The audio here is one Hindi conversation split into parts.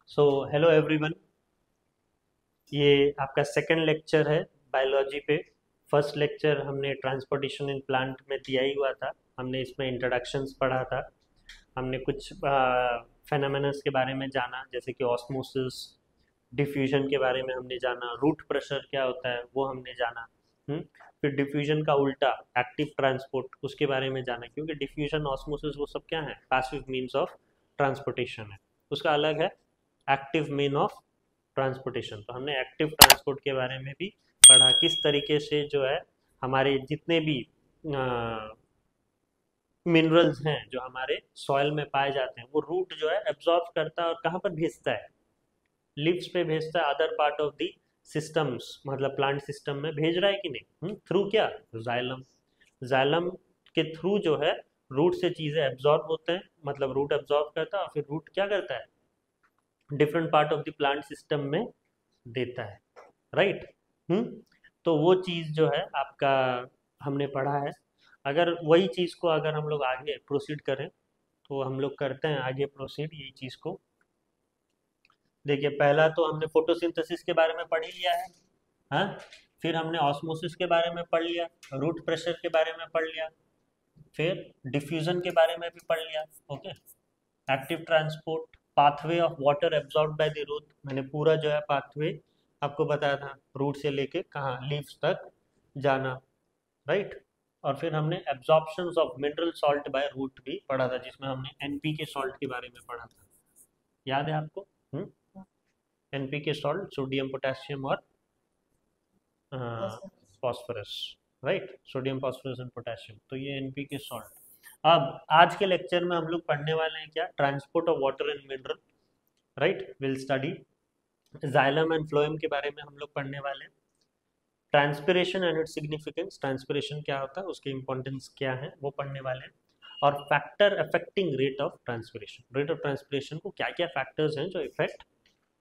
So hello everyone. ये आपका सेकंड लेक्चर है बायोलॉजी पे। फर्स्ट लेक्चर हमने ट्रांसपोर्टेशन इन प्लांट में दिया ही हुआ था। हमने इसमें इंट्रोडक्शंस पढ़ा था। हमने कुछ फेनोमेनस के बारे में जाना, जैसे कि ऑस्मोसिस, डिफ्यूजन के बारे में हमने जाना, रूट प्रेशर क्या होता है वो हमने जाना। फिर डिफ्यूजन का उल्टा एक्टिव ट्रांसपोर्ट, उसके बारे में जाना, क्योंकि डिफ्यूजन ऑस्मोसिस वो सब क्या है, पैसिव मीन्स ऑफ ट्रांसपोर्टेशन है। उसका अलग है एक्टिव मीन ऑफ ट्रांसपोर्टेशन। तो हमने एक्टिव ट्रांसपोर्ट के बारे में भी पढ़ा, किस तरीके से जो है हमारे जितने भी मिनरल्स हैं जो हमारे सॉइल में पाए जाते हैं वो रूट जो है एब्जॉर्ब करता है और कहाँ पर भेजता है, लीव्स पे भेजता है, other part of the systems, मतलब प्लांट सिस्टम में भेज रहा है कि नहीं, थ्रू क्या, जाइलम। जाइलम के थ्रू जो है रूट से चीजें एब्जॉर्ब होते हैं, मतलब रूट एब्जॉर्ब करता है और फिर रूट क्या करता है, different part of the plant system में देता है। राइट। तो वो चीज़ जो है आपका हमने पढ़ा है। अगर वही चीज़ को अगर हम लोग आगे प्रोसीड करें तो हम लोग करते हैं आगे प्रोसीड यही चीज़ को। देखिए, पहला तो हमने फोटोसिंथेसिस के बारे में पढ़ ही लिया है। हाँ, फिर हमने ऑस्मोसिस के बारे में पढ़ लिया, रूट प्रेशर के बारे में पढ़ लिया, फिर डिफ्यूजन के बारे में भी पढ़ लिया। Okay, active transport, pathway of water absorb by the root, मैंने पूरा जो है पाथवे आपको बताया था, रूट से लेके कहाँ लीव्स तक जाना। राइट। और फिर हमने absorptions of mineral salt by root भी पढ़ा था, जिसमें हमने एनपीके सॉल्ट के बारे में पढ़ा था। याद है आपको? एनपीके सॉल्ट, सोडियम पोटेशियम और phosphorus. Right, sodium phosphorus and potassium, तो ये एनपीके सॉल्ट। अब आज के लेक्चर में हम लोग पढ़ने वाले हैं क्या, transport of water and mineral. Right, will study xylem and phloem के बारे में हम लोग पढ़ने वाले हैं। Transpiration and its significance, transpiration क्या होता है, उसकी इंपॉर्टेंस क्या है, वो पढ़ने वाले हैं। और factor affecting rate of transpiration, rate of transpiration को क्या क्या फैक्टर्स हैं जो इफेक्ट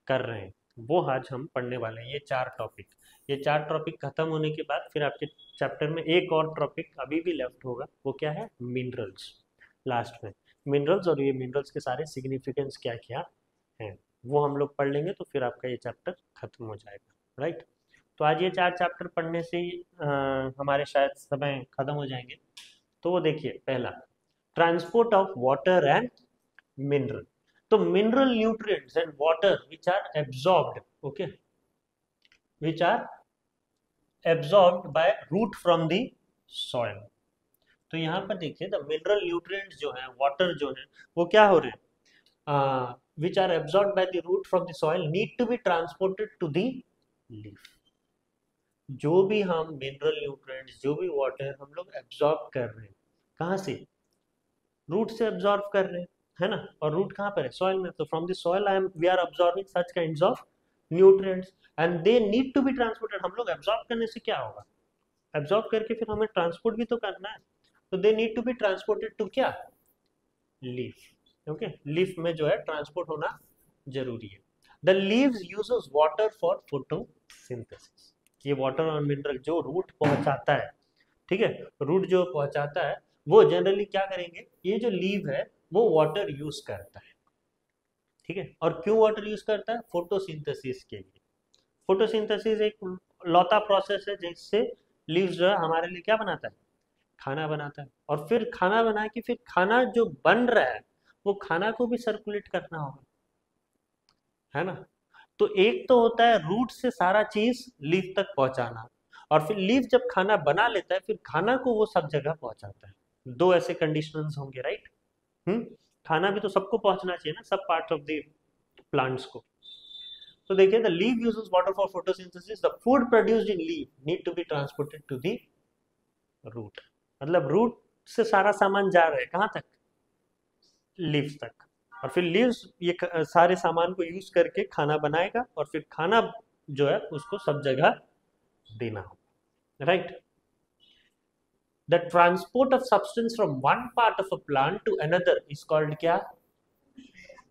कर रहे हैं, वो आज हम पढ़ने वाले हैं। ये चार टॉपिक, ये चार टॉपिक खत्म होने के बाद फिर आपके चैप्टर में एक और टॉपिक अभी भी लेफ्ट होगा, वो क्या है, मिनरल्स। लास्ट में मिनरल्स, और ये मिनरल्स के सारे सिग्निफिकेंस क्या क्या हैं वो हम लोग पढ़ लेंगे, तो फिर आपका ये चैप्टर खत्म हो जाएगा। राइट। तो आज ये चार चैप्टर पढ़ने से ही हमारे शायद समय खत्म हो जाएंगे। तो वो देखिए, पहला transport of water and mineral. तो mineral nutrients and water which are absorbed, okay, which are absorbed by root from the soil. तो यहाँ पर देखिए, द मिनरल न्यूट्रिएंट्स जो है, वाटर जो है, वो क्या हो रहे हैं, which are absorbed by the root from the soil need to be transported to the leaf. जो भी हम मिनरल न्यूट्रिएंट्स, जो भी वाटर हम लोग एब्जॉर्ब कर रहे हैं, कहाँ से, रूट से एब्जॉर्ब कर रहे हैं, है ना। और रूट कहाँ पर है, सॉइल में। तो from the soil I am we are absorbing such kinds of nutrients and they need to be transported. हम लोग एब्जॉर्ब करने से क्या होगा, एब्जॉर्ब करके फिर हमें ट्रांसपोर्ट भी तो करना है। तो they need to be transported to क्या, लीफ। ओके, लीफ में जो है ट्रांसपोर्ट होना जरूरी है। The leaves uses water for photosynthesis. ये वाटर और मिनरल जो रूट पहुंचाता है, ठीक है, रूट जो पहुंचाता है वो जनरली क्या करेंगे, ये जो लीव है वो वाटर यूज करता है। ठीक है, और क्यों वाटर यूज करता है, फोटोसिंथेसिस के लिए। फोटोसिंथेसिस एक लौता प्रोसेस है जिससे लीव्स जो है हमारे लिए क्या बनाता है, खाना बनाता है। और फिर खाना बना के फिर खाना जो बन रहा है वो खाना को भी सर्कुलेट करना होगा, है ना। तो एक तो होता है रूट से सारा चीज लीफ तक पहुंचाना, और फिर लीफ जब खाना बना लेता है फिर खाना को वो सब जगह पहुंचाता है। दो ऐसे कंडीशंस होंगे, राइट। हम्म खाना भी तो सबको पहुंचना चाहिए ना, सब पार्ट ऑफ द प्लांट्स को। तो देखिए, the leaf uses water for photosynthesis, the food produced in leaf need to be transported to the root. मतलब रूट से सारा सामान जा रहा है कहाँ तक, लीव्स तक। और फिर लीव्स ये सारे सामान को यूज करके खाना बनाएगा, और फिर खाना जो है उसको सब जगह देना होगा। Right. The transport of substance from one part of a plant to another is called क्या,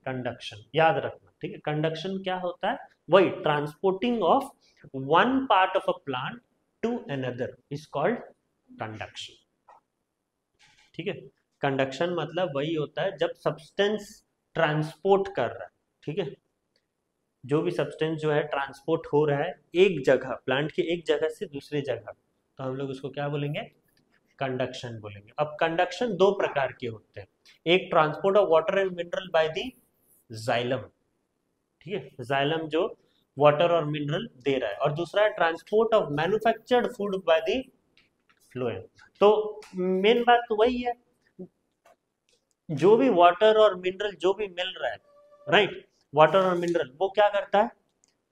कंडक्शन। याद रखना, ठीक है। कंडक्शन क्या होता है, वही transporting of one part of a plant to another is called conduction. ठीक है, कंडक्शन मतलब वही होता है जब सब्सटेंस ट्रांसपोर्ट कर रहा है, ठीक है, जो भी सब्सटेंस जो है ट्रांसपोर्ट हो रहा है एक जगह, प्लांट की एक जगह से दूसरी जगह, तो हम लोग उसको क्या बोलेंगे, कंडक्शन बोलेंगे। अब कंडक्शन दो प्रकार के होते हैं, एक transport of water and mineral by the xylem, ठीक है, जाइलम जो वाटर और मिनरल दे रहा है, और दूसरा है transport of manufactured food by the phloem. तो मेन बात तो वही है, जो भी वाटर और मिनरल जो भी मिल रहा है, राइट, वाटर और मिनरल वो क्या करता है,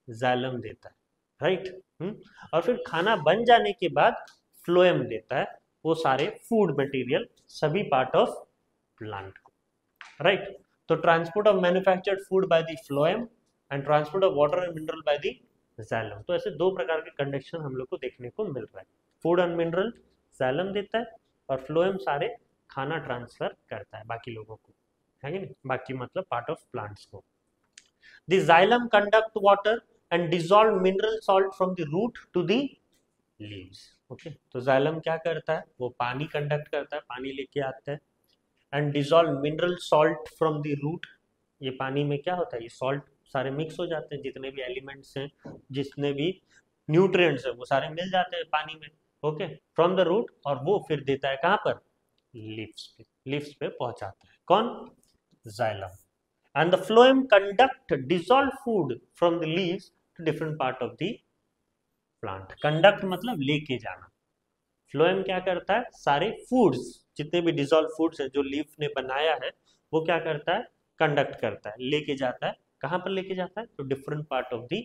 जाइलम देता है, राइट। और फिर खाना बन जाने के बाद फ्लोएम देता है वो सारे फूड मटेरियल, सभी पार्ट ऑफ प्लांट को, राइट। तो transport of manufactured food by the phloem and transport of water and mineral by the xylem. तो ऐसे दो प्रकार के कंडक्शन हम लोग को देखने को मिल रहा है, फूड एंड मिनरल जाइलम देता है और फ्लोएम सारे खाना ट्रांसफर करता है बाकी लोगों को, है कि नहीं, बाकी मतलब पार्ट ऑफ प्लांट्स को। The xylem conduct water and dissolve mineral salt from the root to the leaves. Okay, तो xylem क्या करता है, वो पानी कंडक्ट करता है, पानी लेके आता है, and dissolve mineral salt from the root, ये पानी में क्या होता है, ये सॉल्ट सारे मिक्स हो जाते हैं, जितने भी एलिमेंट्स हैं, जितने भी न्यूट्रिएंट्स हैं वो सारे मिल जाते हैं पानी में, ओके, फ्रॉम द रूट, और वो फिर देता है कहाँ पर, लीव्स पे पहुंचाता है कौन, xylem. And the phloem conduct dissolved food from the leaves to different part of the plant. Conduct मतलब लेके जाना, phloem क्या करता है, सारे foods जितने भी dissolved foods है जो लीफ ने बनाया है वो क्या करता है, कंडक्ट करता है, लेके जाता है, कहाँ पर लेके जाता है, तो different part of the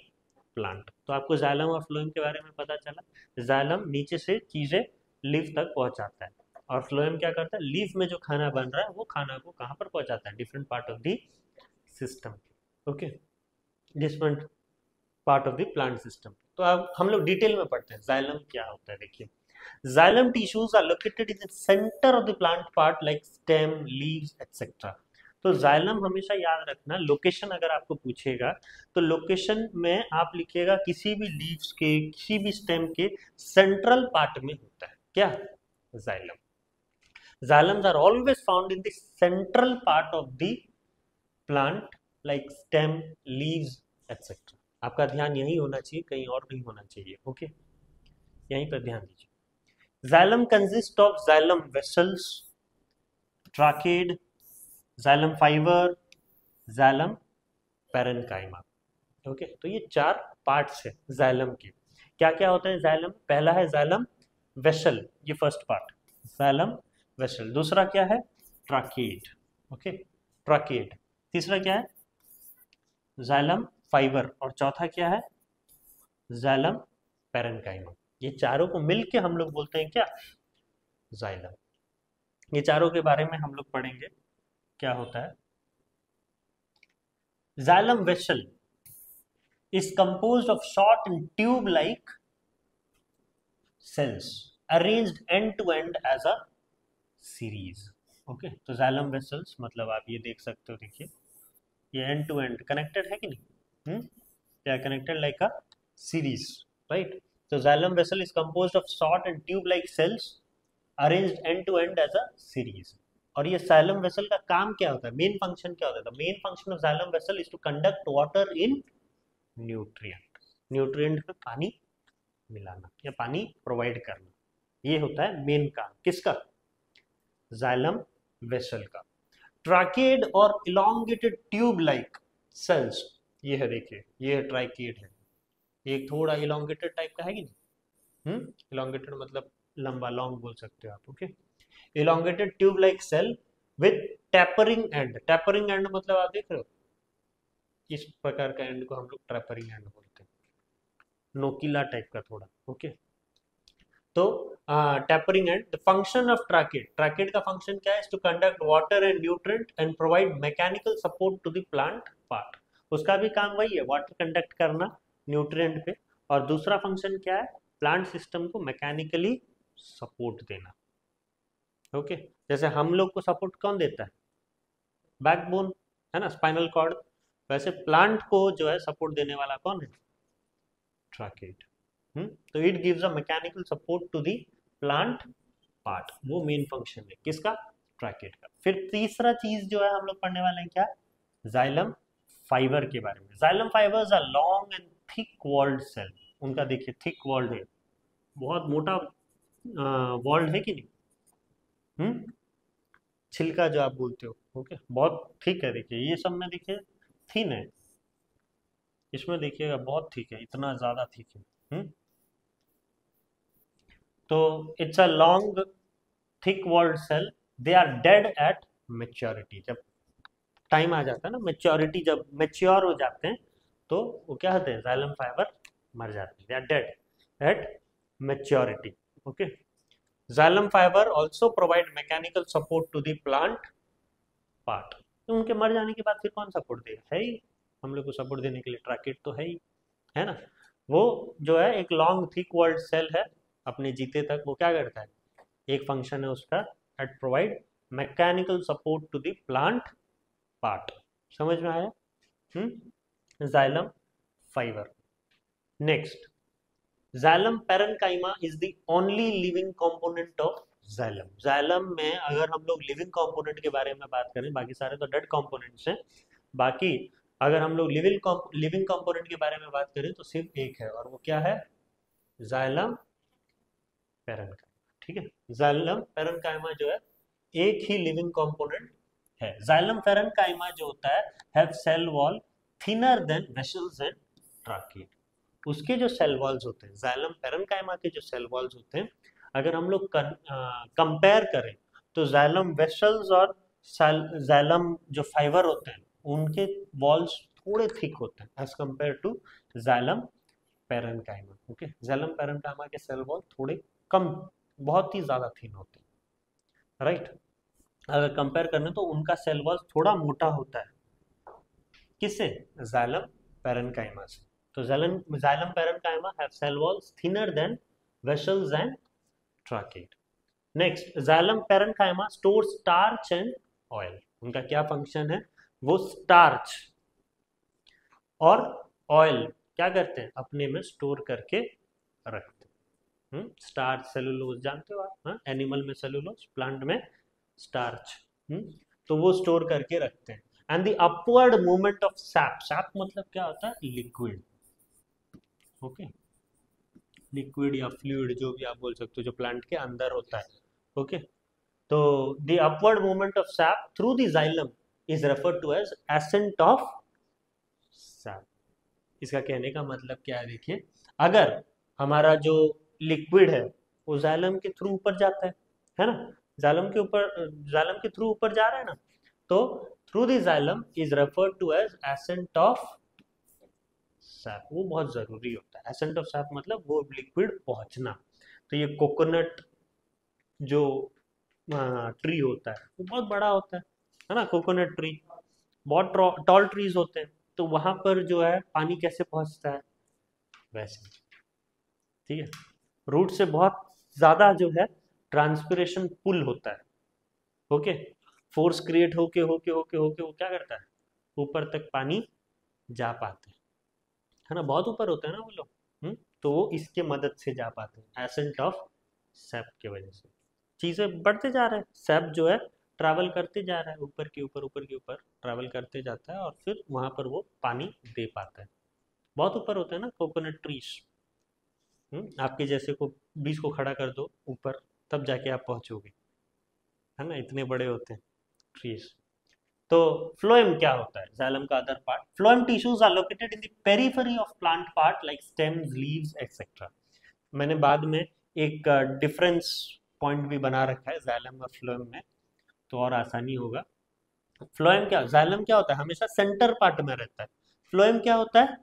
plant. तो आपको जाइलम और फ्लोएम के बारे में पता चला, जाइलम नीचे से चीजें लीफ तक पहुंचाता है, और फ्लोएम क्या करता है, लीफ में जो खाना बन रहा है वो खाना को कहाँ पर पहुंचाता है, different part of the system, okay, different part of the plant system. तो अब हम लोग डिटेल में पढ़ते हैं जाइलम क्या होता है। देखिए, xylem tissues are located in the centre of the plant part like stem, leaves etcetera. तो जाइलम हमेशा याद रखना, लोकेशन अगर आपको पूछेगा तो लोकेशन में आप लिखिएगा किसी भी लीव्स के, किसी भी स्टेम के सेंट्रल पार्ट में होता है क्या, xylem. Xylems are always found in the central part of the plant like stem, leaves etcetera. आपका ध्यान यही होना चाहिए, कहीं और नहीं होना चाहिए, ओके, यहीं पर ध्यान दीजिए। Xylem consist of xylem vessels, tracheid, xylem fibre, xylem parenchyma, okay. तो ये चार पार्ट्स है जाइलम के। क्या क्या होता है जाइलम, पहला है जाइलम वेसल, ये फर्स्ट पार्ट जाइलम वेसल, दूसरा क्या है, ट्राकेड, ओके, ट्राकेड, तीसरा क्या है, जाइलम फाइबर, और चौथा क्या है, जाइलम पैरेन्काइमा। ये चारों को मिलके हम लोग बोलते हैं क्या, जाइलम। ये चारों के बारे में हम लोग पढ़ेंगे क्या होता है। Xylem vessel is composed of short end tube like cells arranged end to end as a series, okay. तो जाइलम वेसल्स मतलब आप ये देख सकते हो, देखिए ये एंड टू एंड कनेक्टेड है कि नहीं, they are connected like a series, right? So xylem vessel is composed of short and tube-like cells arranged end to end as a series. और ये xylem vessel का काम क्या होता है, मेन फंक्शन क्या होता है, main function of xylem vessel is to conduct water in nutrient, nutrient में पानी मिलाना या पानी प्रोवाइड करना, ये होता है मेन काम किसका, xylem vessel का। ट्राकेड और इलोंगेटेड ट्यूब लाइक सेल्स, ये है देखिए, ये है ट्राइकेड है, ये थोड़ा इलोंगेटेड टाइप का है कि नहीं, इलोंगेटेड मतलब लंबा, लॉन्ग बोल सकते हो आप, okay. Elongated tube like cell with tapering end, tapering end मतलब आप देख रहे हो, इस प्रकार का एंड को हम लोग टैपरिंग एंड बोलते हैं, नोकीला टाइप का थोड़ा, ओके। तो tapering end, the function of tracheid, tracheid का फंक्शन क्या है, to conduct water and nutrient and provide mechanical support to the plant part. उसका भी काम वही है, वाटर कंडक्ट करना न्यूट्रिएंट पे, और दूसरा फंक्शन क्या है, प्लांट सिस्टम को मैकेनिकली सपोर्ट देना, ओके। जैसे हम लोग को सपोर्ट कौन देता है, बैकबोन है ना, स्पाइनल कॉर्ड, वैसे प्लांट को जो है सपोर्ट देने वाला कौन है, ट्राकेड। तो it gives a mechanical support to the plant part, वो मेन फंक्शन है किसका, ट्राकेड का। फिर तीसरा चीज जो है हम लोग पढ़ने वाले हैं क्या, जाइलम फाइबर के बारे में। Xylem fibres are long and thick walled cell. उनका देखिए थिक वॉल्ड है, बहुत मोटा वॉल्ड है कि नहीं, छिलका जो आप बोलते हो, ओके, बहुत थिक है। देखिए ये सब में देखिए थिन है, इसमें देखिएगा बहुत थिक है, इतना ज्यादा थिक है। तो it's a long thick walled cell, they are dead at maturity. जब टाइम आ जाता है ना, मेच्योरिटी, जब मेच्योर हो जाते हैं तो वो क्या होते हैं, जाइलम फाइबर मर जाते हैं, they are dead at maturity. Okay, xylem fibre also provide mechanical support to the plant part. तो उनके मर जाने के बाद फिर कौन सपोर्ट देगा, है ही, हम लोग को सपोर्ट देने के लिए ट्रैकेट तो है ही, है ना। वो जो है एक लॉन्ग थिक वर्ल्ड सेल है, अपने जीते तक वो क्या करता है, एक फंक्शन है उसका, it provide mechanical support to the plant part. समझ में आया, xylem fibre. Next, xylem parenchyma is the only living component of xylem. Xylem में अगर हम लोग लिविंग कंपोनेंट के बारे में बात करें, बाकी सारे तो डेड कंपोनेंट्स हैं, बाकी अगर हम लोग लिविंग कंपोनेंट के बारे में बात करें तो सिर्फ एक है, और वो क्या है, जाइलम पैरेन्काइमा। ठीक है, जाइलम पैरेन्काइमा जो है एक ही लिविंग कंपोनेंट है। जाइलम पैरेन्काइमा जो होता है have cell wall thinner than vessels and tracheid. उसके जो सेल वॉल्स होते हैं, जाइलम पैरेन्काइमा के जो सेल वॉल्स होते हैं, अगर हम लोग कंपेयर करें तो जाइलम वेसल्स और जाइलम जो फाइबर होते हैं उनके वॉल्स थोड़े थिक होते हैं as compare to xylem parenchyma. Okay, xylem parenchyma के सेल वॉल थोड़े कम, बहुत ही ज्यादा थिन होते हैं, राइट। अगर कंपेयर करें तो उनका सेल वॉल थोड़ा मोटा होता है, किससे, जाइलम पैरेन्काइमा से। तो xylem parenchyma have cell walls thinner than vessels and tracheid. Next, xylem parenchyma store starch and oil. उनका क्या फंक्शन है, वो स्टार्च और ऑयल क्या करते हैं, अपने में स्टोर करके रखते हैं। स्टार्च सेलुलोज जानते हो आप, एनिमल में सेलुलोज, प्लांट में स्टार्च, तो वो स्टोर करके रखते हैं। And the upward movement of SAP, SAP मतलब क्या होता है, लिक्विड। ओके, लिक्विड या फ्लूइड जो भी आप बोल सकते हो, जो प्लांट के अंदर होता है। ओके, तो the upward movement of sap through the xylem is referred to as ascent of sap. इसका कहने का मतलब क्या है, देखिए अगर हमारा जो लिक्विड है वो जाइलम के थ्रू ऊपर जाता है ना, जाइलम के थ्रू ऊपर जा रहा है ना, तो through the xylem is referred to as ascent of sap. वो बहुत जरूरी होता है, एसेंट ऑफ सैप मतलब वो लिक्विड पहुंचना। तो ये कोकोनट जो ट्री होता है वो बहुत बड़ा होता है ना, कोकोनट ट्री बहुत टॉल ट्रीज होते हैं, तो वहां पर जो है पानी कैसे पहुंचता है, वैसे, ठीक है, रूट से बहुत ज्यादा जो है ट्रांसपिरेशन पुल होता है। ओके, फोर्स क्रिएट होके होके होके होके वो क्या करता है, ऊपर तक पानी जा पाते हैं, है ना, बहुत ऊपर होता है ना वो लोग, तो वो इसके मदद से जा पाते हैं, एसेंट ऑफ सैप की वजह से। चीजें बढ़ते जा रहे हैं, सैप जो है ट्रैवल करते जा रहा है, ऊपर के ऊपर ऊपर के ऊपर ट्रैवल करते जाता है, और फिर वहां पर वो पानी दे पाता है। बहुत ऊपर होता है ना कोकोनट ट्रीज, आपके जैसे को 20 को खड़ा कर दो ऊपर, तब जाके आप पहुंचोगे, है ना, इतने बड़े होते हैं ट्रीज। तो फ्लोएम क्या होता है, जाइलम का other part, phloem tissues are located in the periphery of plant part like stems, leaves etcetera. मैंने बाद में एक डिफरेंस पॉइंट भी बना रखा है जाइलम और फ्लोएम में, तो और आसानी होगा। फ्लोएम क्या, जाइलम क्या होता है, हमेशा सेंटर पार्ट में रहता है, फ्लोएम क्या होता है,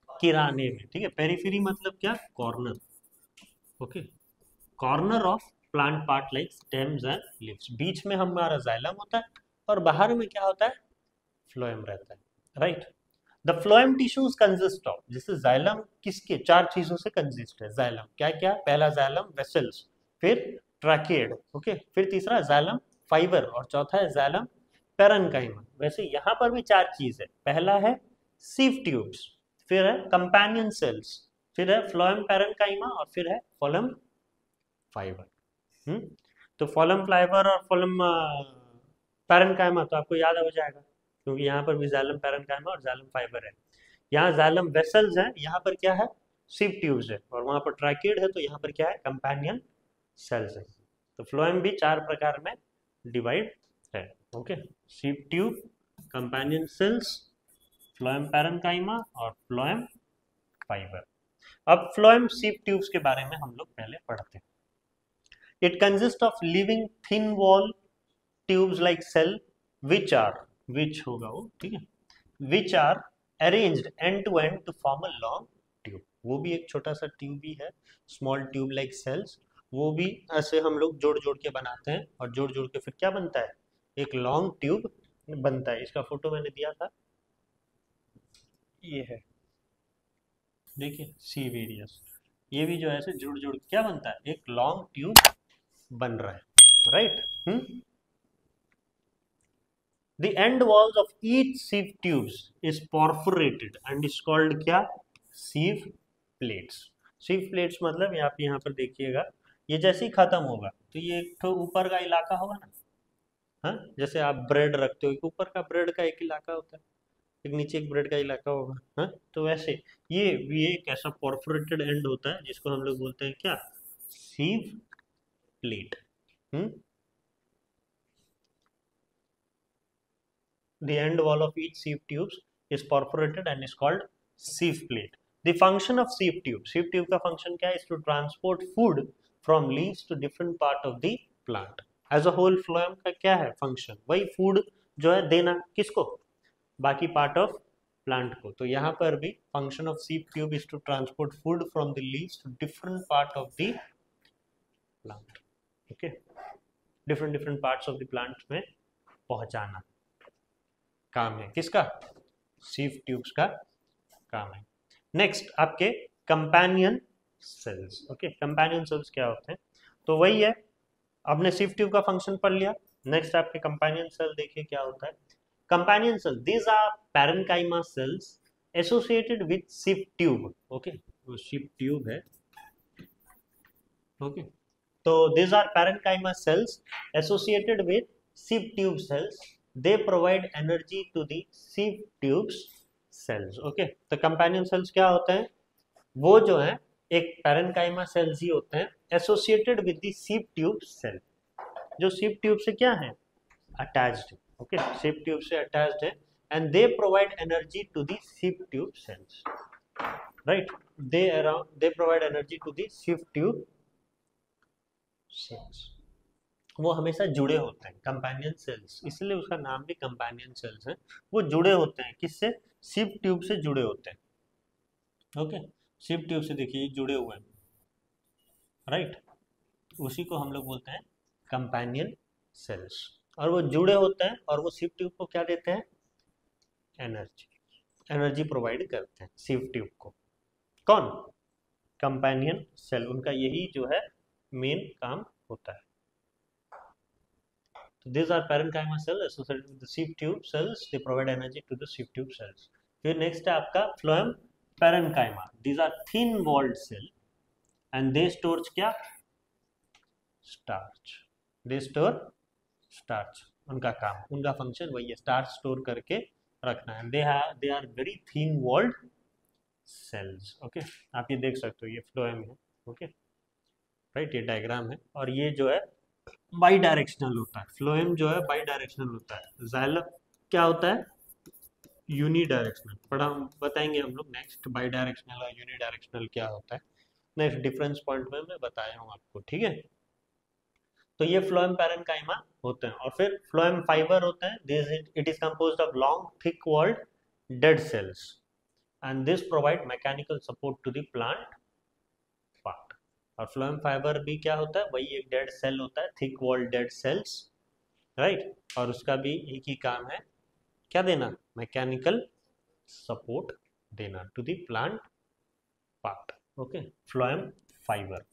किराने में, ठीक है। पेरिफेरी मतलब क्या, corner. Okay, corner of plant part like stems and leaves, बीच में हमारा जाइलम होता है और बाहर में क्या होता है, फ्लोएम रहता है, right. The phloem tissues consist of, जैसे जाइलम किसके, चार चीजों से कंसिस्ट है जाइलम, क्या क्या, पहला जाइलम वेसल्स, फिर ट्रैकेड, ओके, फिर तीसरा जाइलम फाइबर, और चौथा है जाइलम पैरेन्काइमा। वैसे यहाँ पर भी चार चीज है, पहला है सीव ट्यूब्स, फिर है कंपेनियन सेल्स, फिर है फ्लोएम पैरेन्काइमा, और फिर है फ्लोएम फाइबर। तो फ्लोएम फाइबर और फ्लोएम पैरेन्काइमा तो आपको याद हो जाएगा, क्योंकि यहाँ पर भी जाइलम पैरेन्काइमा और जाइलम फाइबर है। यहाँ जाइलम वेसल्स हैं, यहाँ पर क्या है, सिव ट्यूब्स है, और वहाँ पर ट्रैकेड है, तो यहाँ पर क्या है, कंपेनियन सेल्स है। तो फ्लोएम भी 4 प्रकार में डिवाइड है। Okay, sieve tube, companion cells, phloem parenchyma और फ्लोएम फाइबर। अब फ्लोएम सिव ट्यूब्स के बारे में हम लोग पहले पढ़ते हैं। It consist of living thin wall tubes like cell which होगा वो, ठीक है, which are arranged end to end to form a long tube. वो भी एक छोटा सा ट्यूब ही है, स्मॉल ट्यूब लाइक सेल्स, वो भी ऐसे हम लोग जोड़ जोड़ के बनाते हैं, और जोड़ जोड़ के फिर क्या बनता है, एक लॉन्ग ट्यूब बनता है। इसका फोटो मैंने दिया था, ये है, देखिए सिव एरियस, ये भी जो है ऐसे जुड़ जुड़ क्या बनता है, एक लॉन्ग ट्यूब बन रहा है, right. The end walls of each sieve tubes is perforated and is called क्या, sieve plates। sieve plates मतलब यहाँ पर देखिएगा, ये जैसे ही खत्म होगा तो ये एक तो ऊपर का इलाका होगा ना, हाँ, जैसे आप ब्रेड रखते हो, एक ऊपर का ब्रेड का एक इलाका होता है, एक नीचे एक ब्रेड का इलाका होगा, हाँ, तो वैसे ये एक ऐसा परफोरेटेड एंड होता है जिसको हम लोग बोलते हैं क्या, सीव plate. The end wall of each sieve tubes is perforated and is called sieve plate. The function of sieve tube का function क्या है, is to transport food from leaves to different part of the plant. As a whole phloem का क्या है function, वही food जो है देना किसको, बाकी part of plant को। तो यहाँ पर भी function of sieve tube is to transport food from the leaves to different part of the plant. Okay, different parts of the plant में पहुंचाना काम है किसका, सिव ट्यूब्स का काम है। नेक्स्ट आपके companion cells. Okay, companion cells क्या होते हैं, तो वही है, आपने सिव ट्यूब का फंक्शन पढ़ लिया। नेक्स्ट आपके कंपेनियन सेल देखिए क्या होता है। Companion cell, these are parenchyma cells associated with sieve tube. Okay, वो सिव ट्यूब है। ओके, तो these are parenchyma cells associated with sieve tube cells, they provide energy to the sieve tubes cells। okay, तो कंपेनियन सेल्स क्या होते हैं, वो जो है एक पैरेन्काइमा सेल्स ही होते हैं associated with the sieve tube cell, जो सिव ट्यूब से क्या है, अटैच्ड। ओके, सिव ट्यूब से अटैच्ड है, and they provide energy to the sieve tube cells, right, they provide energy to the sieve tube cells. वो हमेशा जुड़े होते हैं, कंपेनियन सेल्स, इसलिए उसका नाम भी कंपेनियन सेल्स है। वो जुड़े होते हैं किससे, सिव ट्यूब से जुड़े होते हैं। ओके, सिव ट्यूब से देखिए जुड़े हुए हैं, राइट, उसी को हम लोग बोलते हैं कंपेनियन सेल्स। और वो जुड़े होते हैं और वो सिव ट्यूब को क्या देते हैं, एनर्जी प्रोवाइड करते हैं सिव ट्यूब को। कौन, कंपेनियन सेल, उनका यही जो है मेन काम होता है। So these are parenchyma cells associated with the sieve tube cells. They provide energy to the sieve tube cells. फिर next है आपका phloem parenchyma. These are thin walled cell and they store क्या, starch. They store starch. उनका काम, उनका फंक्शन वही है, स्टार्च स्टोर करके रखना है। they are very thin walled cells. Okay, आप ये देख सकते हो, ये phloem है। okay, राइट, ये डायग्राम है, और ये जो है बाई डायरेक्शनल होता है। फ्लोएम जो है बाई डायरेक्शनल होता है, जाइलम क्या होता है, यूनी डायरेक्शनल। पढ़ा, बताएंगे हम लोग नेक्स्ट, बाई डायरेक्शनल और यूनी डायरेक्शनल क्या होता है नेक्स्ट डिफरेंस पॉइंट में मैं बताया हूँ आपको, ठीक है। तो ये फ्लोएम पैरेन्काइमा होते हैं, और फिर फ्लोएम फाइबर होते हैं। It is composed of long thick walled dead cells and this provide mechanical support to the plant part. और फ्लोएम फाइबर भी क्या होता है, वही एक डेड सेल होता है, thick walled dead cells, right, और उसका भी एक ही काम है, क्या देना, मैकेनिकल सपोर्ट देना to the plant part. Okay, phloem fibre.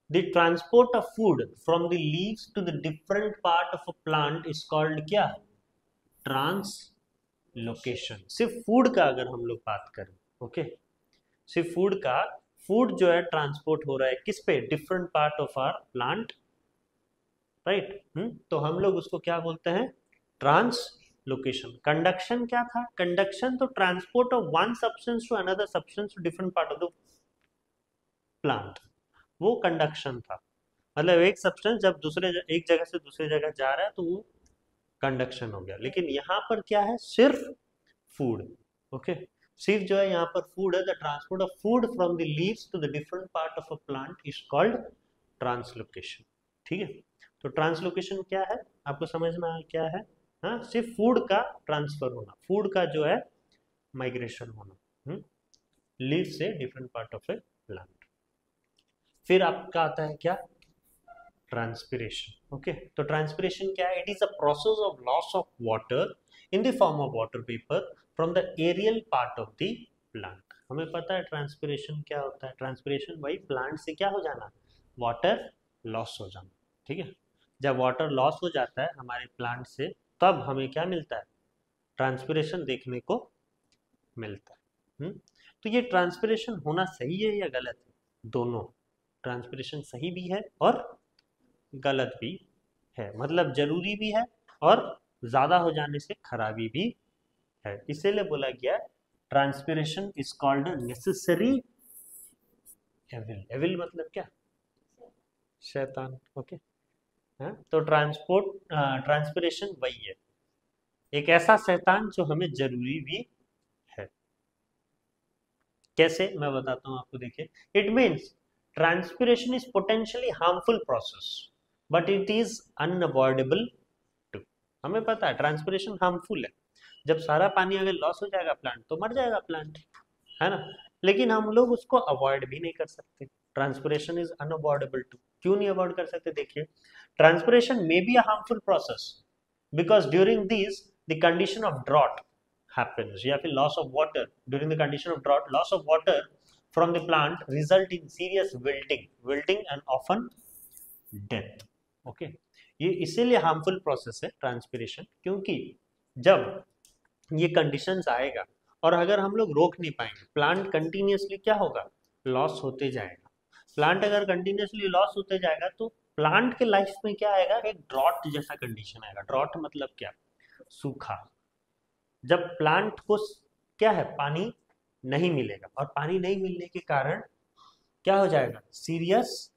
The transport of food from the leaves to the different part of a plant is called क्या, ट्रांसलोकेशन। सिर्फ फूड का अगर हम लोग बात करें, ओके, सिर्फ फूड का, फूड जो है ट्रांसपोर्ट हो रहा है किस पे, different part of our plant, right, तो हम लोग उसको क्या बोलते हैं, ट्रांसलोकेशन। कंडक्शन क्या था? कंडक्शन तो transport of one substance to another substance to different part of the plant, वो कंडक्शन था। मतलब एक सब्सटेंस जब एक जगह से दूसरे जगह जा रहा है तो वो कंडक्शन हो गया। लेकिन यहाँ पर क्या है? सिर्फ फूड। ओके, सिर्फ जो है यहाँ पर फूड है। The transport of food from the leaves to the different part of a plant is called translocation. ठीक है, तो ट्रांसलोकेशन क्या है आपको समझ में आया क्या है? हाँ, सिर्फ फूड का ट्रांसफर होना, फूड का जो है माइग्रेशन होना लीव से different part of A plant. फिर आपका आता है क्या? ट्रांसपिरेशन। ओके, तो ट्रांसपिरेशन क्या है? It is a process of loss of water in the form of water vapour from the aerial part of the plant. हमें पता है ट्रांसपिरेशन क्या होता है। ट्रांसपिरेशन वही प्लांट से क्या हो जाना? वाटर लॉस हो जाना। ठीक है, जब वाटर लॉस हो जाता है हमारे प्लांट से, तब हमें क्या मिलता है? ट्रांसपिरेशन देखने को मिलता है। तो ये ट्रांसपिरेशन होना सही है या गलत है? दोनों, ट्रांसपिरेशन सही भी है और गलत भी है, मतलब जरूरी भी है और ज्यादा हो जाने से खराबी भी है। इसीलिए बोला गया transpiration is called necessary evil. Evil मतलब क्या? शैतान। ओके, हाँ, तो ट्रांसपिरेशन वही है, एक ऐसा शैतान जो हमें जरूरी भी है। कैसे? मैं बताता हूं आपको। देखिए, it means transpiration is potentially harmful process but it is unavoidable too. हमें पता है ट्रांसपिरेशन हार्मफुल है। जब सारा पानी अगर लॉस हो जाएगा प्लांट तो मर जाएगा प्लांट, है ना? लेकिन हम लोग उसको अवॉइड भी नहीं कर सकते। Transpiration is unavoidable too. क्यों नहीं अवॉइड कर सकते? देखिए, transpiration may be a harmful process because during this the condition of drought happens, या फिर loss of water during the condition of drought, loss of water from the plant result in serious wilting and often death. okay, ये इसीलिए हार्मफुल प्रोसेस है ट्रांसपिरेशन, क्योंकि जब ये कंडीशंस आएगा और अगर हम लोग रोक नहीं पाएंगे, प्लांट कंटिन्यूसली क्या होगा? लॉस होते जाएगा। प्लांट अगर कंटिन्यूसली लॉस होते जाएगा तो प्लांट के लाइफ में क्या आएगा? एक ड्रॉट जैसा कंडीशन आएगा। ड्रॉट मतलब क्या? सूखा। जब प्लांट को क्या है? पानी नहीं मिलेगा, और पानी नहीं मिलने के कारण क्या हो जाएगा? Serious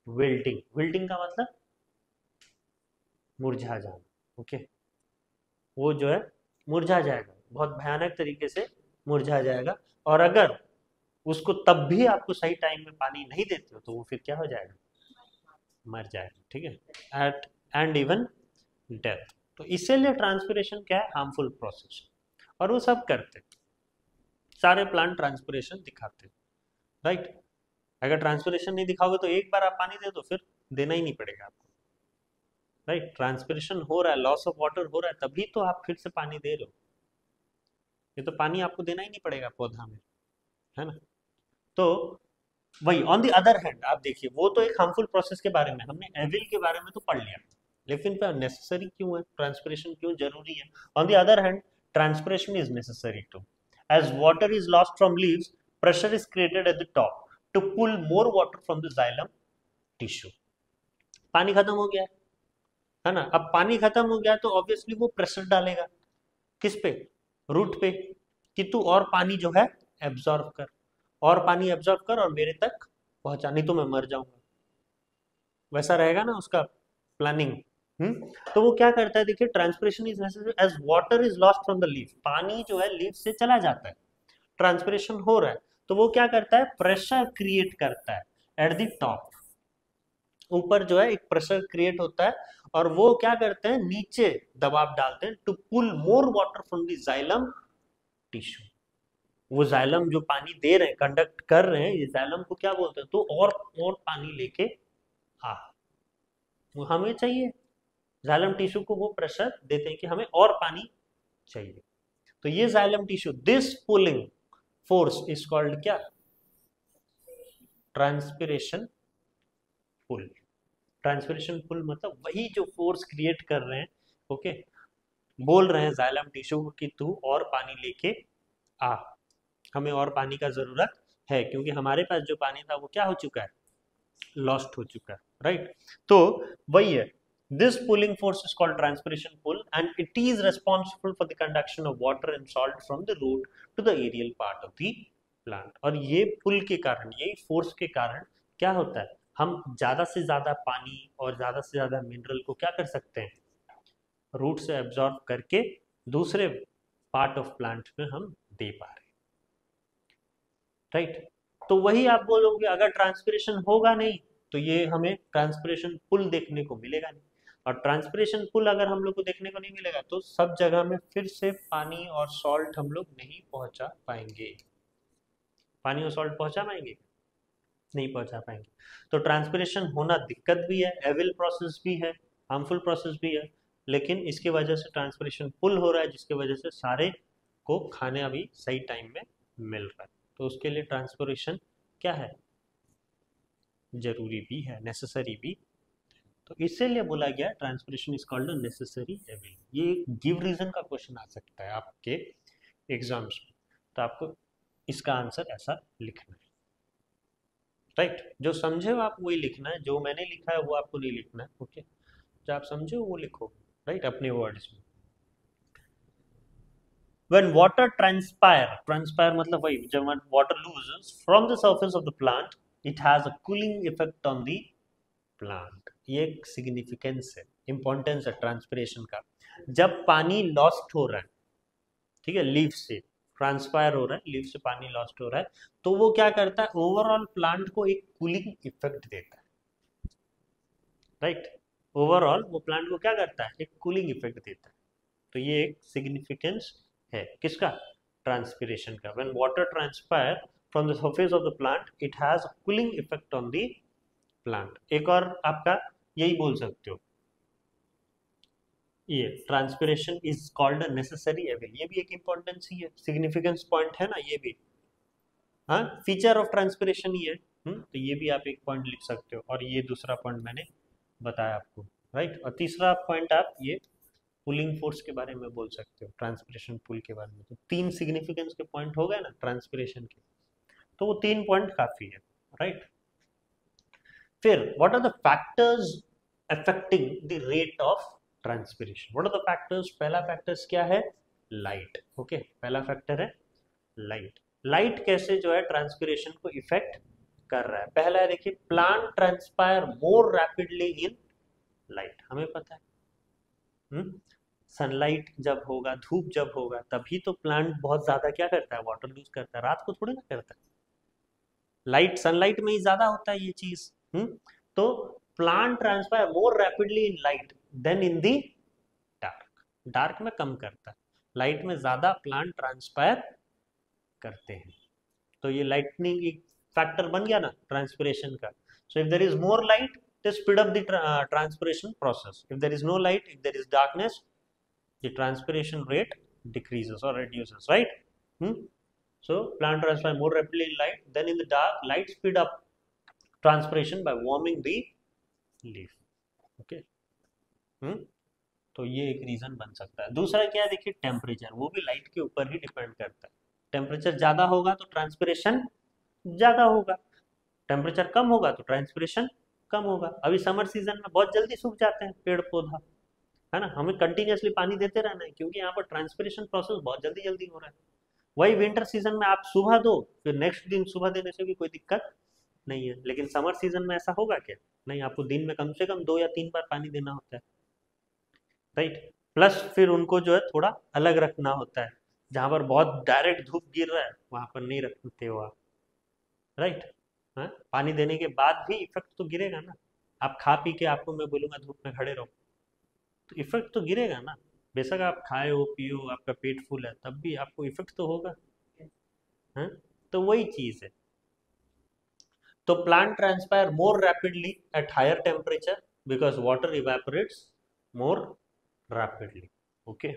wilting. विल्टिंग का मतलब मुरझा जाना। ओके, वो जो है मुरझा जाएगा, बहुत भयानक तरीके से मुरझा जाएगा। और अगर उसको तब भी आपको सही टाइम में पानी नहीं देते हो तो वो फिर क्या हो जाएगा? मर जाएगा। ठीक है, एट एंड इवन डेथ। तो इसीलिए ट्रांसपिरेशन क्या है? हार्मफुल प्रोसेस, और वो सब करते, सारे प्लांट ट्रांसपिरेशन दिखाते, राइट? अगर ट्रांसपिरेशन नहीं दिखाओगे तो एक बार आप पानी दे दो, फिर देना ही नहीं पड़ेगा आपको, राइट? ट्रांसपिरेशन हो रहा है, लॉस ऑफ वाटर हो रहा है, तभी तो आप फिर से पानी दे रहे हो। ये तो पानी आपको देना ही नहीं पड़ेगा पौधा में, है ना? तो वही ऑन द अदर हैंड आप देखिए, वो तो एक हार्मफुल प्रोसेस के बारे में, हमने एविल के बारे में तो पढ़ लिया, लेकिन फिर नेसेसरी क्यों है? ट्रांसपिरेशन क्यों जरूरी है? On the other hand transpiration is necessary too, as water is lost from leaves, pressure is created at the top to pull more water from the xylem tissue. पानी खत्म हो गया है ना? अब पानी खत्म हो गया तो ऑब्वियसली वो प्रेशर डालेगा किस पे? रूट पे, कि तू और पानी जो है एब्जॉर्ब कर, और पानी एब्जॉर्ब कर और मेरे तक पहुंचा, नहीं तो मैं मर जाऊंगा। वैसा रहेगा ना उसका प्लानिंग। तो वो क्या करता है? देखिए, transpiration is necessary as water is lost from the leaf. पानी जो है लीफ से चला जाता है, ट्रांसपिरेशन हो रहा है, तो वो क्या करता है? प्रेशर क्रिएट करता है एट द टॉप। ऊपर जो है एक प्रेशर क्रिएट होता है, और वो क्या करते हैं? नीचे दबाव डालते हैं to pull more water from the xylem tissue. वो जाइलम जो पानी दे रहे हैं, कंडक्ट कर रहे हैं, ये जाइलम को क्या बोलते हैं? तो और पानी लेके आ, वो हमें चाहिए। जाइलम टिश्यू को वो प्रेशर देते हैं कि हमें और पानी चाहिए। तो ये xylem tissue, this pulling force is called क्या? Transpiration pull. ट्रांसपिरेशन पुल मतलब वही जो फोर्स क्रिएट कर रहे हैं, ओके, बोल रहे हैं जाइलम टिश्यू को कि तू और पानी लेके आ, हमें और पानी का जरूरत है, क्योंकि हमारे पास जो पानी था वो क्या हो चुका है? लॉस्ट हो चुका है, राइट? तो वही है, This pulling force is called transpiration pull and it is responsible for the conduction of water and salt from the root to the aerial part of the plant. और ये पुल के कारण, यही फोर्स के कारण क्या होता है, हम ज्यादा से ज्यादा पानी और ज्यादा से ज्यादा मिनरल को क्या कर सकते हैं, रूट से एब्जॉर्ब करके दूसरे पार्ट ऑफ प्लांट में हम दे पा रहे हैं, राइट। तो वही आप बोलोगे अगर ट्रांसपिरेशन होगा नहीं तो ये हमें ट्रांसपिरेशन पुल देखने को मिलेगा नहीं, और ट्रांसपिरेशन पुल अगर हम लोग को देखने को नहीं मिलेगा तो सब जगह में फिर से पानी और सॉल्ट हम लोग नहीं पहुंचा पाएंगे। पानी और सॉल्ट पहुंचा पाएंगे, नहीं पहुंचा पाएंगे। तो ट्रांसपिरेशन होना दिक्कत भी है, एविल प्रोसेस भी है, हार्मफुल प्रोसेस भी है, लेकिन इसके वजह से ट्रांसपिरेशन पुल हो रहा है जिसके वजह से सारे को खाने अभी सही टाइम में मिल रहा है। तो उसके लिए ट्रांसपिरेशन क्या है, जरूरी भी है, नेसेसरी भी। तो इसीलिए बोला गया transpiration is called a necessary evil. ये गिव रीजन का क्वेश्चन आ सकता है आपके एग्जाम्स में, तो आपको इसका आंसर ऐसा लिखना है, राइट। जो समझे हो आप वही लिखना है, जो मैंने लिखा है वो आपको नहीं लिखना है, ओके। जो आप समझे हो वो लिखो, राइट, अपने वर्ड्स में। When water transpire मतलब वही, जब water loses from the surface of the plant, it has a cooling effect on the plant। ये एक सिग्निफिकेंस है, इंपॉर्टेंस है ट्रांसपिरेशन का। जब पानी लॉस्ट हो रहा है, ठीक है, लीफ से ट्रांसपायर हो रहा है, लीफ से पानी लॉस्ट हो रहा है, तो वो क्या करता है, ओवरऑल प्लांट को एक कूलिंग इफेक्ट देता है, राइट। ओवरऑल वो प्लांट को क्या करता है, एक कूलिंग इफेक्ट देता है। तो ये एक सिग्निफिकेंस है किसका, ट्रांसपिरेशन का। When water transpire from the surface of the plant it has a cooling effect on the plant. एक और आपका यही बोल सकते हो, ये transpiration is called a necessary evil. ये भी एक इंपॉर्टेंस ही है, सिग्निफिकेंस पॉइंट है ना ये भी, हाँ, फीचर ऑफ ट्रांसपिरेशन ही है। तो ये भी आप एक पॉइंट लिख सकते हो, और ये दूसरा पॉइंट मैंने बताया आपको, राइट। और तीसरा पॉइंट आप ये पुलिंग फोर्स के बारे में बोल सकते हो, ट्रांसपिरेशन पुल के बारे में। तो 3 सिग्निफिकेंस के पॉइंट हो गए ना ट्रांसपिरेशन के, तो वो 3 पॉइंट काफी है, राइट। फिर what are the factors affecting the rate of transpiration. What are the factors, पहला फैक्टर्स क्या है, लाइट, ओके। पहला फैक्टर है लाइट। लाइट कैसे जो है ट्रांसपिरेशन को इफेक्ट कर रहा है। पहला है देखिए, plant transpire more rapidly in light. हमें पता है सनलाइट जब होगा, धूप जब होगा, तभी तो प्लांट बहुत ज्यादा क्या करता है, वाटर लूज करता है। रात को थोड़ी ना करता है, लाइट सनलाइट में ही ज्यादा होता है ये चीज। तो plant transpire more rapidly in light than in the dark. Dark में कम करता है, लाइट में ज्यादा प्लांट ट्रांसपायर करते हैं। तो ये लाइटनिंग एक फैक्टर बन गया ना ट्रांसपिरेशन का। So if there is more light to speed up the transpiration process. If there is no light, if there is darkness, the transpiration rate decreases or reduces, right? So plant transpire more rapidly in light, then in the dark, light speed up transpiration by warming the leaf, okay? तो ये एक रीजन बन सकता है। दूसरा क्या है देखिए, टेम्परेचर, वो भी लाइट के ऊपर ही डिपेंड करता है। टेम्परेचर ज्यादा होगा तो ट्रांसपिरेशन ज्यादा होगा, टेम्परेचर कम होगा तो ट्रांसपिरेशन कम होगा। अभी समर सीजन में बहुत जल्दी सूख जाते हैं पेड़ पौधा, है ना, हमें कंटिन्यूअसली पानी देते रहना है क्योंकि यहाँ पर ट्रांसपिरेशन प्रोसेस बहुत जल्दी जल्दी हो रहा है। वही विंटर सीजन में आप सुबह दो, फिर नेक्स्ट दिन सुबह देने से भी कोई दिक्कत नहीं है, लेकिन समर सीजन में ऐसा होगा क्या, नहीं, आपको दिन में कम से कम 2 या 3 बार पानी देना होता है, राइट। प्लस फिर उनको जो है थोड़ा अलग रखना होता है, जहां पर बहुत डायरेक्ट धूप गिर रहा है वहां पर नहीं रखते हो आप, राइट। पानी देने के बाद भी इफेक्ट तो गिरेगा ना। आप खा पी के आपको मैं बोलूंगा धूप में खड़े रहो, तो इफेक्ट तो गिरेगा ना। बेशक आप खाए हो पियो, आपका पेट फुल है, तब भी आपको इफेक्ट तो होगा, है? तो वही चीज है। तो plant transpire more rapidly at higher temperature because water evaporates more rapidly, okay.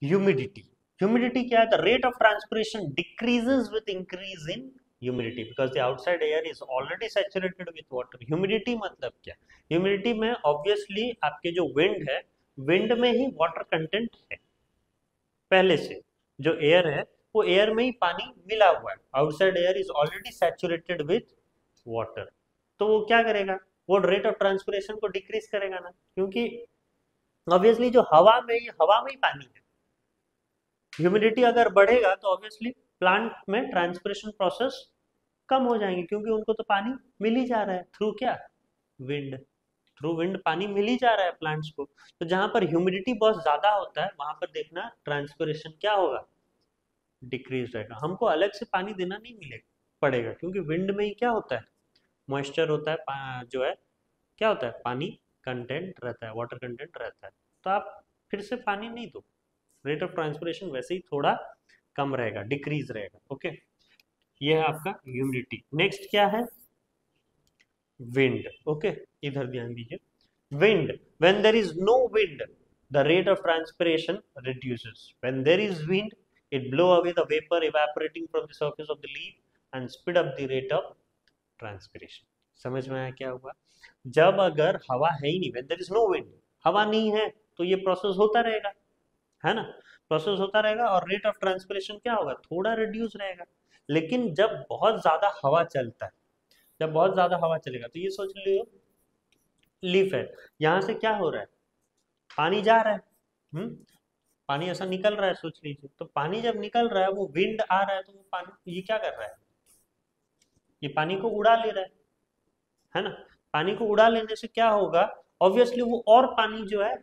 Humidity, humidity क्या है, the rate of transpiration decreases with increase in humidity because the outside air is already saturated with water. Humidity मतलब क्या, ह्यूमिडिटी में ऑब्वियसली आपके जो विंड है, विंड में ही वाटर कंटेंट है पहले से, जो एयर है वो एयर में ही पानी मिला हुआ है, outside air is already saturated with water. तो वो क्या करेगा, वो रेट ऑफ ट्रांसपिरेशन को डिक्रीज करेगा ना, क्योंकि ऑब्वियसली जो हवा में, ये हवा में ही पानी है, ह्यूमिडिटी अगर बढ़ेगा तो ऑब्वियसली प्लांट में ट्रांसपिरेशन प्रोसेस कम हो जाएंगे, क्योंकि उनको तो पानी मिल ही जा रहा है थ्रू क्या, विंड, थ्रू विंड पानी मिल ही जा रहा है प्लांट्स को। तो जहां पर ह्यूमिडिटी बहुत ज्यादा होता है वहां पर देखना ट्रांसपिरेशन क्या होगा, डिक्रीज रहेगा। हमको अलग से पानी देना नहीं मिलेगा पड़ेगा, क्योंकि विंड में ही क्या होता है, मॉइस्चर होता है, जो है क्या होता है, पानी कंटेंट रहता है, वाटर कंटेंट रहता है, तो आप फिर से पानी नहीं दो, रेट ऑफ ट्रांसपिरेशन वैसे ही थोड़ा कम रहेगा, डिक्रीज रहेगा। ओके, ये है आपका ह्यूमिडिटी। नेक्स्ट क्या है, विंड। ओके, इधर ध्यान दीजिए, wind, when there is no wind the rate of transpiration reduces, when there is wind it blow away the vapor evaporating from the surface of the leaf and speed up the rate of transpiration। समझ में आया क्या हुआ, जब अगर हवा है ही नहीं, when there is no wind, हवा नहीं है, तो ये प्रोसेस होता रहेगा, है ना, प्रोसेस होता रहेगा और रेट ऑफ ट्रांसपिरेशन क्या होगा, थोड़ा रिड्यूस रहेगा। लेकिन जब बहुत ज्यादा हवा चलता है, जब बहुत ज्यादा हवा चलेगा, तो ये सोच लो लीफ है, यहाँ से क्या हो रहा है, पानी जा रहा है, पानी ऐसा निकल रहा है, सोच लीजिए, तो पानी जब निकल रहा है, वो विंड आ रहा है, तो वो पानी ये क्या कर रहा है, ये पानी को उड़ा ले रहा है ना, पानी को उड़ा लेने से क्या होगा, ऑब्वियसली वो और पानी जो है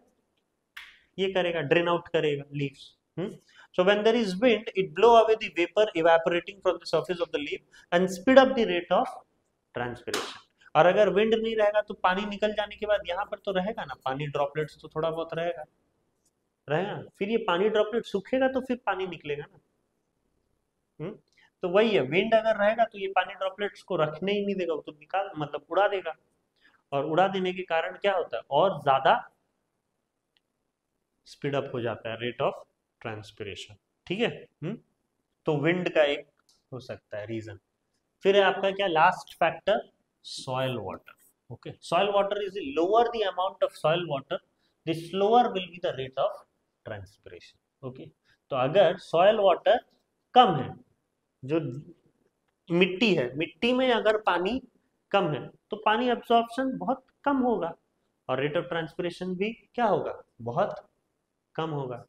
ये करेगा, ड्रेन आउट करेगा leaves. So when there is wind, it blow away the vapor evaporating from the surface of the leaf and speed up the rate of transpiration। और अगर विंड नहीं रहेगा तो पानी निकल जाने के बाद यहाँ पर तो रहेगा ना, पानी ड्रॉपलेट्स तो थोड़ा बहुत रहेगा, रहेगा, फिर ये पानी ड्रॉपलेट सूखेगा तो फिर पानी निकलेगा ना। तो वही है, विंड अगर रहेगा तो ये पानी ड्रॉपलेट्स को रखने ही नहीं देगा, वो तो निकाल मतलब उड़ा देगा, और उड़ा देने के कारण क्या होता है, और ज्यादा स्पीड अप हो जाता है रेट ऑफ ट्रांसपिरेशन। ठीक है, तो विंड का एक हो सकता है रीजन। फिर है आपका क्या last factor, soil water। okay, soil water is the lower the amount of soil water, the slower will be the rate of transpiration। okay, तो अगर soil water कम है, जो मिट्टी है, मिट्टी में अगर पानी कम है तो पानी एब्जॉर्प्शन बहुत कम होगा और रेट ऑफ ट्रांसपिरेशन भी क्या होगा, बहुत कम होगा।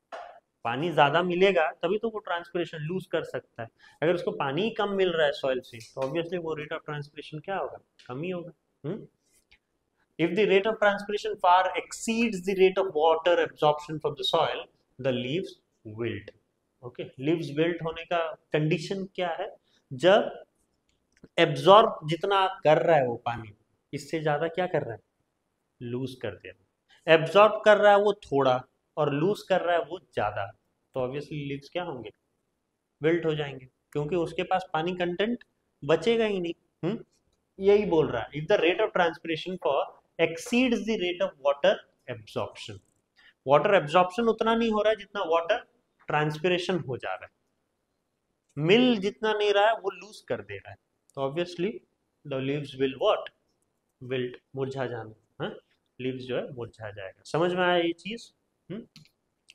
पानी ज्यादा मिलेगा तभी तो वो ट्रांसपिरेशन लूज कर सकता है, अगर उसको पानी कम मिल रहा है सॉइल से तो ऑब्वियसली वो रेट ऑफ ट्रांसपिरेशन क्या होगा, कम ही होगा। If the rate of transpiration far exceeds the rate of water absorption from the soil the leaves wilt. Okay, leaves wilt होने का कंडीशन क्या है, जब एब्जॉर्ब जितना कर रहा है वो पानी, इससे ज्यादा क्या कर रहा है, लूज कर दे रहा है, एब्जॉर्ब कर रहा है वो थोड़ा और लूज कर रहा है वो ज्यादा, तो ऑब्वियसली लीव्स क्या होंगे, विल्ट हो जाएंगे, क्योंकि उसके पास पानी कंटेंट बचेगा ही नहीं। यही बोल रहा है, if the rate of transpiration for exceeds the rate of water absorption, water absorption उतना नहीं हो रहा है जितना वाटर ट्रांसपिरेशन हो जा रहा है, मिल जितना नहीं रहा है वो लूज कर दे रहा है, तो obviously the leaves will what, wilt, मुरझा जाना, लीव्स जो है मुरझा जाएगा। समझ में आया ये चीज।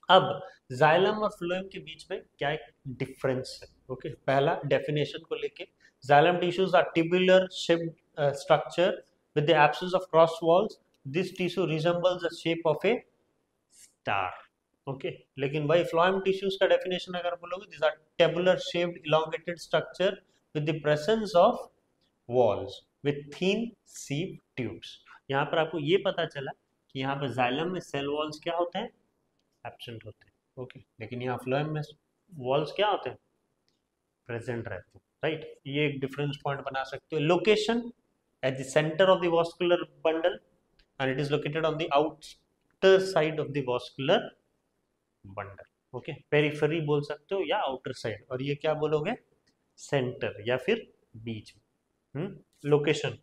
अब जाइलम और फ्लोएम के बीच में क्या एक डिफरेंस है। ओके, पहला डेफिनेशन को लेके, xylem tissues are tubular shaped structure with the absence of cross walls, this tissue resembles the shape of a star. Okay, लेकिन भाई फ्लोएम टिश्यूज का डेफिनेशन अगर बोलोगे, this are tubular shaped elongated structure with the presence of walls with thin sieve tubes. यहाँ पर आपको ये पता चला कि यहाँ पर जाइलम में सेल वॉल्स क्या होते हैं, एब्सेंट होते हैं। ओके, लेकिन यहाँ फ्लोएम में वॉल्स क्या होते हैं, प्रेजेंट रहते हैं। राइट, ये एक डिफरेंस पॉइंट बना सकते हो। Location at the centre of the vascular bundle and it is located on the outer side of the vascular bundle. Okay, periphery बोल सकते हो या आउटर साइड, और ये क्या बोलोगे, सेंटर या फिर बीच में। लोकेशन,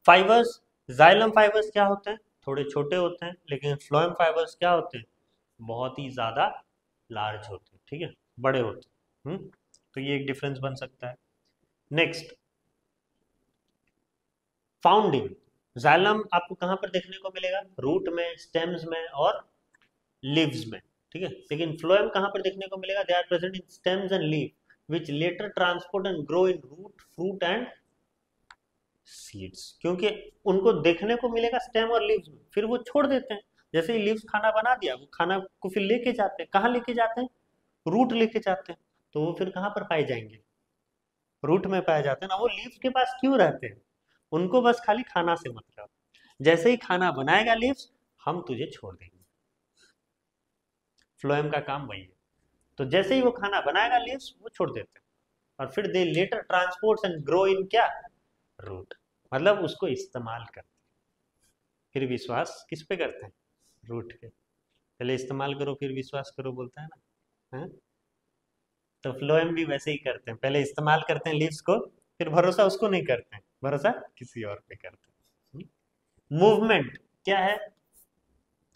फाइबर्स, जाइलम फाइबर्स क्या होते हैं, थोड़े छोटे होते हैं, लेकिन फ्लोएम फाइबर्स क्या होते हैं, बहुत ही ज्यादा लार्ज होते हैं। ठीक है, बड़े होते हैं। तो ये एक डिफरेंस बन सकता है। नेक्स्ट, फाउंडिंग, जाइलम आपको कहां पर देखने को मिलेगा, रूट में, स्टेम्स में और लीव्स में। ठीक है, लेकिन फ्लोएम कहां पर देखने को मिलेगा, they are present in stems and leave which later transport and grow in root, fruit and seeds, क्योंकि उनको देखने को मिलेगा स्टेम और लीव्स में, फिर वो छोड़ देते हैं। जैसे ही लीव्स खाना बना दिया, वो खाना को फिर लेके जाते हैं, कहाँ लेके जाते हैं? रूट लेके जाते हैं। तो वो फिर कहाँ पर पाए जाएंगे? रूट में पाए जाते हैं ना। वो लीव्स के पास क्यों रहते हैं? उनको बस खाली खाना से मतलब, जैसे ही खाना बनाएगा लीव्स, हम तुझे छोड़ देंगे। फ्लोएम का काम वही है। तो जैसे ही वो खाना बनाएगा लीव्स, वो छोड़ देते हैं, और फिर दे लेटर ट्रांसपोर्ट्स एंड ग्रो इन क्या? रूट। मतलब उसको इस्तेमाल करते हैं। फिर विश्वास किस पे करते हैं? रूट पे। पहले इस्तेमाल करो फिर विश्वास करो, बोलता है ना। हाँ? तो फ्लोएम भी वैसे ही करते हैं, पहले इस्तेमाल करते हैं लीव्स को, फिर भरोसा उसको नहीं करते हैं, भरोसा किसी और पे करते हैं। मूवमेंट क्या है?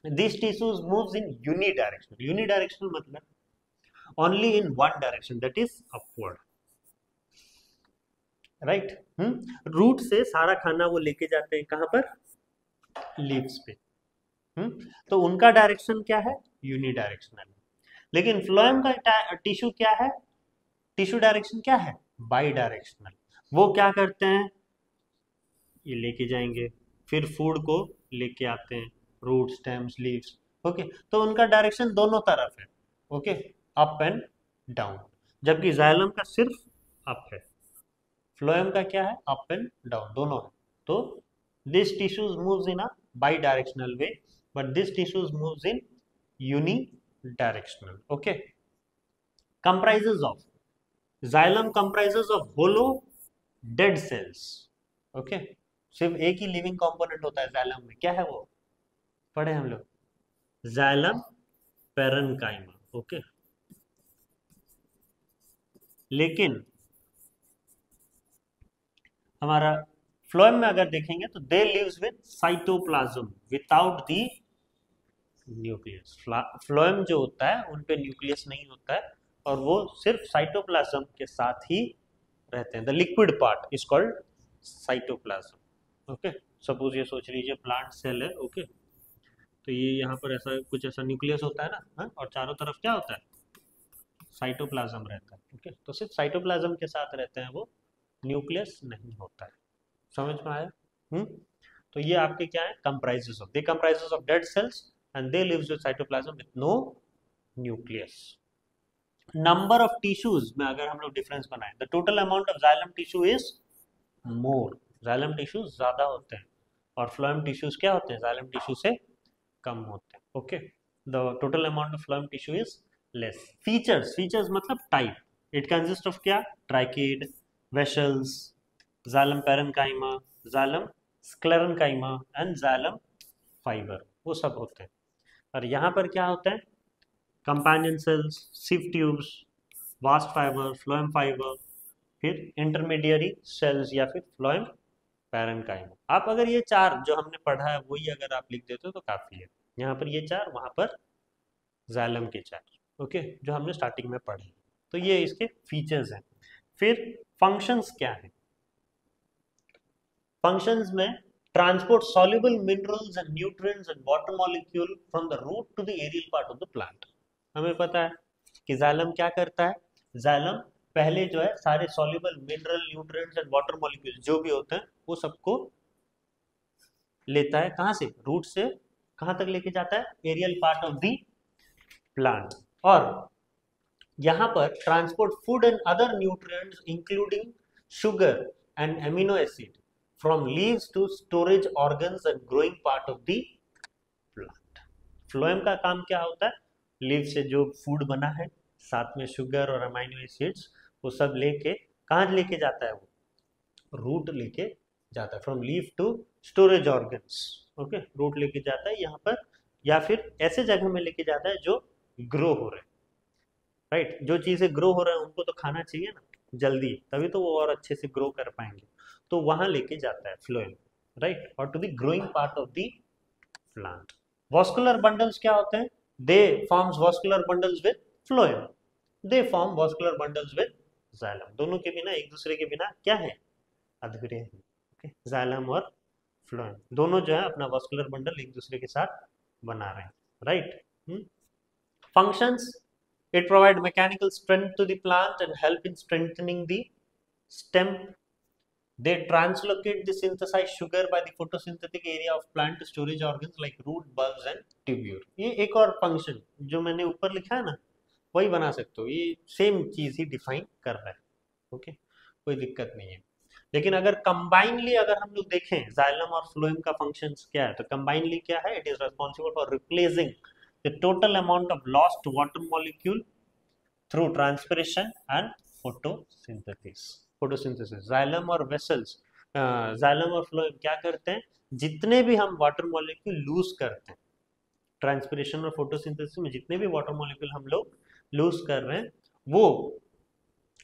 This tissues moves in unidirectional. Unidirectional मतलब only in one direction, that is upward, right. Root से सारा खाना वो लेके जाते हैं कहां पर? लीव्स पे। तो उनका डायरेक्शन क्या है? यूनिडायरेक्शनल। लेकिन फ्लोएम का टिश्यू क्या है? टिश्यू डायरेक्शन क्या है? By directional. वो क्या करते हैं? ये लेके जाएंगे, फिर फूड को लेके आते हैं, रूट, स्टेम्स, लीव्स। ओके, तो उनका डायरेक्शन दोनों तरफ है। Okay, up and down. जबकि जाइलम का सिर्फ अप है, फ्लोएम का क्या है? अप एंड डाउन दोनों है। तो this tissues moves in a bidirectional way, but this tissues moves in unidirectional. Okay, comprises of, xylem comprises of hollow dead cells। Okay, सिर्फ एक ही लिविंग कंपोनेंट होता है जाइलम में, क्या है वो? पढ़े हम लोग, जाइलम पैरेन्काइमा। ओके, लेकिन हमारा फ्लोएम में अगर देखेंगे तो they lives with cytoplasm without the nucleus. Phloem जो होता है उन पे न्यूक्लियस नहीं होता है, और वो सिर्फ साइटोप्लाज्म के साथ ही रहते हैं। The liquid part is called cytoplasm. Okay, suppose ये सोच लीजिए प्लांट सेल है। ओके, तो ये यहाँ पर ऐसा कुछ ऐसा न्यूक्लियस होता है ना, हाँ? और चारों तरफ क्या होता है? साइटोप्लाज्म रहता है। ओके, तो सिर्फ साइटोप्लाज्म के साथ रहते हैं वो, न्यूक्लियस नहीं होता है। समझ में आया? हम्म। तो ये आपके क्या है? Comprises of, they comprises of dead cells and they lives with cytoplasm with no nucleus. Number of tissues में अगर हम लोग डिफरेंस बनाएं, the total amount of xylem tissue is more. Xylem tissues ज्यादा होते हैं, और फ्लोएम टिश्यूज क्या होते हैं? जाइलम टिश्यू से कम होते हैं। Okay, the total amount of phloem tissue is less. Features, features मतलब टाइप। इट कंसिस्ट ऑफ क्या? Tracheid, vessels, xylem parenchyma, xylem sclerenchyma and xylem fibre, वो सब होते हैं। और यहाँ पर क्या होते हैं? Companion cells, sieve tubes, bast fibre, phloem fibre, फिर इंटरमीडियरी सेल्स या फिर फ्लोएम पैरेन्काइमा। आप अगर ये चार जो हमने पढ़ा है वही अगर आप लिख देते हो तो काफी है। यहाँ पर ये चार, वहां पर जाइलम के चार। ओके, जो हमने स्टार्टिंग में पढ़े। तो ये इसके फीचर्स हैं। फिर फंक्शंस क्या है? फंक्शंस में transport soluble minerals and nutrients and water molecule from the root to the aerial part of the plant। हमें पता है कि जाइलम क्या करता है? जाइलम पहले जो है सारे soluble mineral, nutrients and water molecules जो भी होते हैं वो सबको लेता है, कहां से? रूट से कहां तक लेके जाता है? Aerial part of the plant. और यहाँ पर transport food and other nutrients including sugar and amino acid from leaves to storage organs and growing part of the plant. Phloem का काम क्या होता है? लीव से जो फूड बना है, साथ में शुगर और अमाइनो एसिड्स, वो सब लेके कहाँ लेके जाता है? वो रूट लेके जाता है, from leaf to storage organs. Okay, root लेके जाता है यहाँ पर, या फिर ऐसे जगह में लेके जाता है जो ग्रो हो रहे हैं, राइट। जो चीजें ग्रो हो रहे हैं उनको तो खाना चाहिए ना जल्दी, तभी तो वो और अच्छे से ग्रो कर पाएंगे। तो वहां लेके जाता है फ्लोएम, राइट, और to the growing part of the plant. Vascular bundles क्या होते हैं? They forms vascular bundles with phloem, they form vascular bundles with xylem. दोनों के बिना, एक दूसरे के बिना क्या है? अधूरे हैं। ओके, जाइलम और फ्लोएम दोनों जो है अपना वॉस्कुलर बंडल एक दूसरे के साथ बना रहे हैं, right. Functions, it provide mechanical strength to the plant and help in strengthening the stem They translocate the synthesized sugar by the photosynthetic area of plant storage organs like root, bulbs and tubule. ये एक और फंक्शन जो मैंने ऊपर लिखा है ना, वही बना सकते हो, ये सेम चीज ही डिफाइन कर रहा है। ओके, कोई दिक्कत नहीं है। लेकिन अगर कंबाइनली अगर हम लोग देखें जाइलम और फ्लोएम का फंक्शंस क्या है, तो कंबाइनली क्या है, it is responsible for replacing the total amount of lost water molecule through transpiration and photosynthesis. Xylem और वेसल्स, जाइलम और फ्लोएम क्या करते हैं, जितने भी हम वाटर मॉलिक्यूल लूज करते हैं ट्रांसपिरेशन और फोटोसिंथेसिस में, जितने भी वाटर मॉलिक्यूल हम लोग लूज कर रहे हैं, वो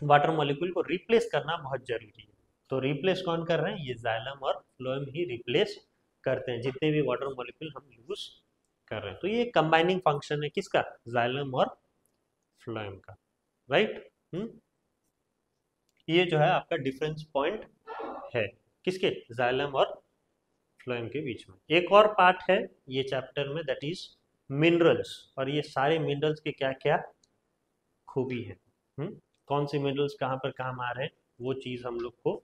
वाटर मॉलिक्यूल को रिप्लेस करना बहुत जरूरी है। तो रिप्लेस कौन कर रहे हैं, ये जाइलम और फ्लोएम ही रिप्लेस करते हैं जितने भी वाटर मॉलिक्यूल हम यूज कर रहे हैं। तो ये कंबाइनिंग फंक्शन है किसका, जाइलम और फ्लोएम का, राइट। ये जो है आपका डिफरेंस पॉइंट है किसके, जाइलम और फ्लोएम के बीच में। एक और पार्ट है ये चैप्टर में, दैट इज मिनरल्स, और ये सारे मिनरल्स के क्या क्या खूबी है, कौन से मिनरल्स कहाँ पर काम आ रहे हैं, वो चीज हम लोग को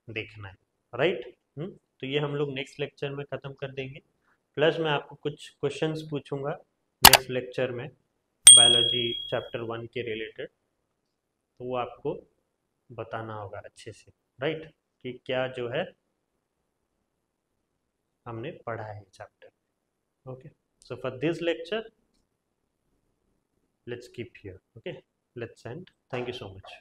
देखना है, राइट। तो ये हम लोग नेक्स्ट लेक्चर में खत्म कर देंगे। प्लस मैं आपको कुछ क्वेश्चंस पूछूंगा नेक्स्ट लेक्चर में बायोलॉजी चैप्टर 1 के रिलेटेड, तो वो आपको बताना होगा अच्छे से, राइट, कि क्या जो है हमने पढ़ा है chapter. Okay, so for this lecture let's keep here. Okay, let's end. Thank you so much.